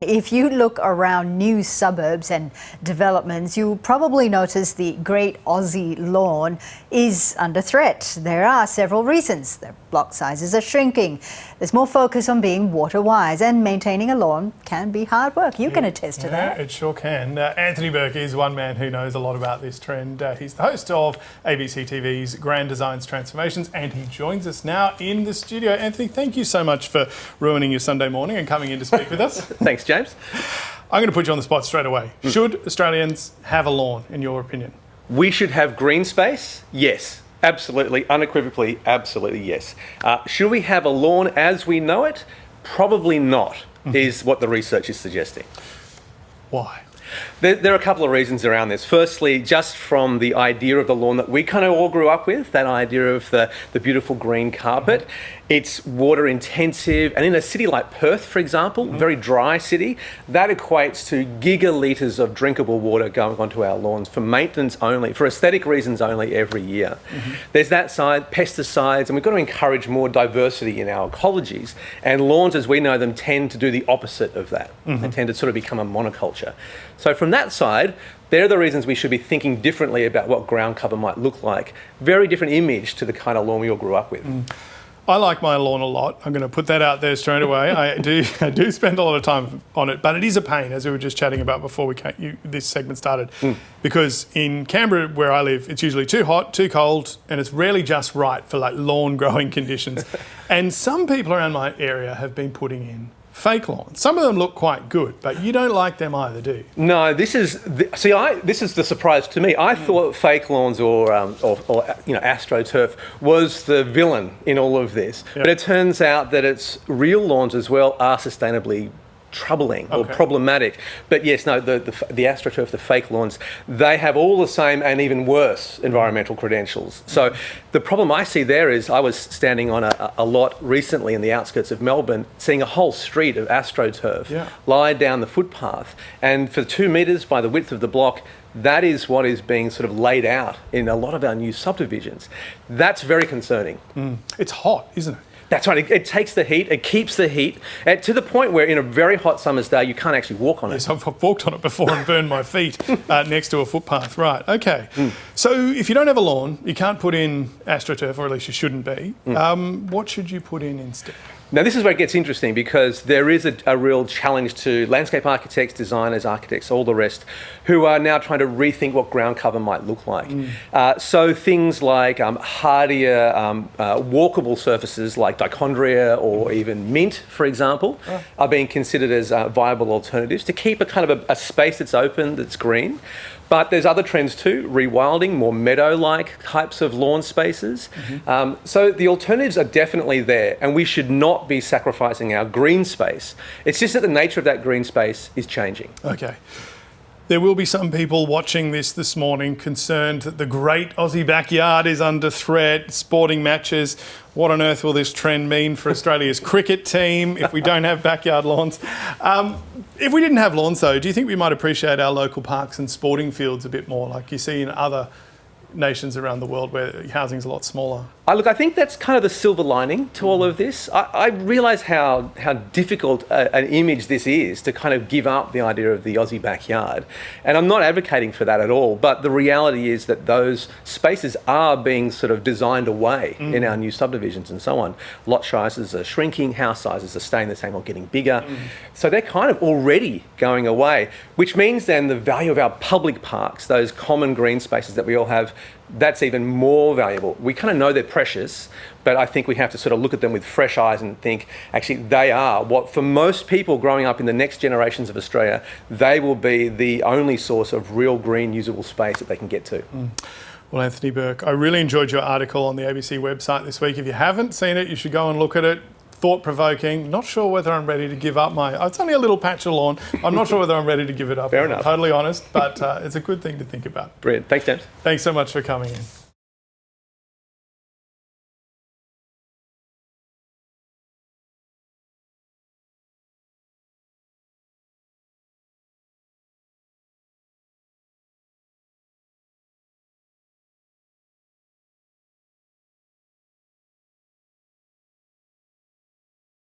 If you look around new suburbs and developments, you'll probably notice the great Aussie lawn is under threat. There are several reasons. The block sizes are shrinking. There's more focus on being water wise, and maintaining a lawn can be hard work. You can attest to that. Yeah, it sure can. Anthony Burke is one man who knows a lot about this trend. He's the host of ABC TV's Grand Designs Transformations, and he joins us now in the studio. Anthony, thank you so much for ruining your Sunday morning and coming in to speak with us. Thanks, James. I'm going to put you on the spot straight away. Should Australians have a lawn, in your opinion? We should have green space? Yes. Absolutely, unequivocally, absolutely yes. Should we have a lawn as we know it? Probably not, is what the research is suggesting. Why? There are a couple of reasons around this. Firstly, just from the idea of the lawn that we kind of all grew up with, that idea of the beautiful green carpet. It's water intensive, and in a city like Perth, for example, very dry city, that equates to gigalitres of drinkable water going onto our lawns for maintenance only, for aesthetic reasons only every year. There's that side, pesticides, and we've got to encourage more diversity in our ecologies, and lawns as we know them tend to do the opposite of that. They tend to sort of become a monoculture. So from that side, they're the reasons we should be thinking differently about what ground cover might look like. Very different image to the kind of lawn we all grew up with. I like my lawn a lot. I'm going to put that out there straight away. I do spend a lot of time on it, but it is a pain, as we were just chatting about before this segment started, because in Canberra, where I live, it's usually too hot, too cold, and it's rarely just right for like lawn growing conditions. And some people around my area have been putting in fake lawns. Some of them look quite good, but you don't like them either, do you? No, this is the surprise to me. I thought fake lawns or AstroTurf was the villain in all of this, but it turns out that it's real lawns as well are sustainably troubling or problematic. But yes, no, the AstroTurf, the fake lawns, they have all the same and even worse environmental credentials. So the problem I see there is I was standing on a lot recently in the outskirts of Melbourne, seeing a whole street of AstroTurf lie down the footpath, and for 2 metres by the width of the block, that is what is being sort of laid out in a lot of our new subdivisions. That's very concerning. It's hot, isn't it? That's right. It takes the heat. It keeps the heat to the point where in a very hot summer's day, you can't actually walk on it. Yes, I've walked on it before and burned my feet next to a footpath. Right, okay. So if you don't have a lawn, you can't put in AstroTurf, or at least you shouldn't be. What should you put in instead? Now, this is where it gets interesting, because there is a real challenge to landscape architects, designers, architects, all the rest, who are now trying to rethink what ground cover might look like. So things like hardier, walkable surfaces like dichondria or even mint, for example, are being considered as viable alternatives to keep a kind of a space that's open, that's green. But there's other trends too, rewilding, more meadow-like types of lawn spaces. So the alternatives are definitely there, and we should not be sacrificing our green space. It's just that the nature of that green space is changing. Okay. There will be some people watching this morning concerned that the great Aussie backyard is under threat, sporting matches. What on earth will this trend mean for Australia's cricket team if we don't have backyard lawns? If we didn't have lawns, though, do you think we might appreciate our local parks and sporting fields a bit more, like you see in other nations around the world where housing's a lot smaller? Look, I think that's kind of the silver lining to all of this. I realise how difficult an image this is to kind of give up the idea of the Aussie backyard. And I'm not advocating for that at all, but the reality is that those spaces are being sort of designed away in our new subdivisions and so on. Lot sizes are shrinking, house sizes are staying the same or getting bigger. So they're kind of already going away, which means then the value of our public parks, those common green spaces that we all have, that's even more valuable. We kind of know they're precious, but I think we have to sort of look at them with fresh eyes and think, actually, they are what, for most people growing up in the next generations of Australia, they will be the only source of real green usable space that they can get to. Well, Anthony Burke, I really enjoyed your article on the ABC website this week. If you haven't seen it, you should go and look at it. Thought-provoking. Not sure whether I'm ready to give up it's only a little patch of lawn. I'm not sure whether I'm ready to give it up. Fair enough. I'm totally honest, but it's a good thing to think about. Brilliant. Thanks, James. Thanks so much for coming in.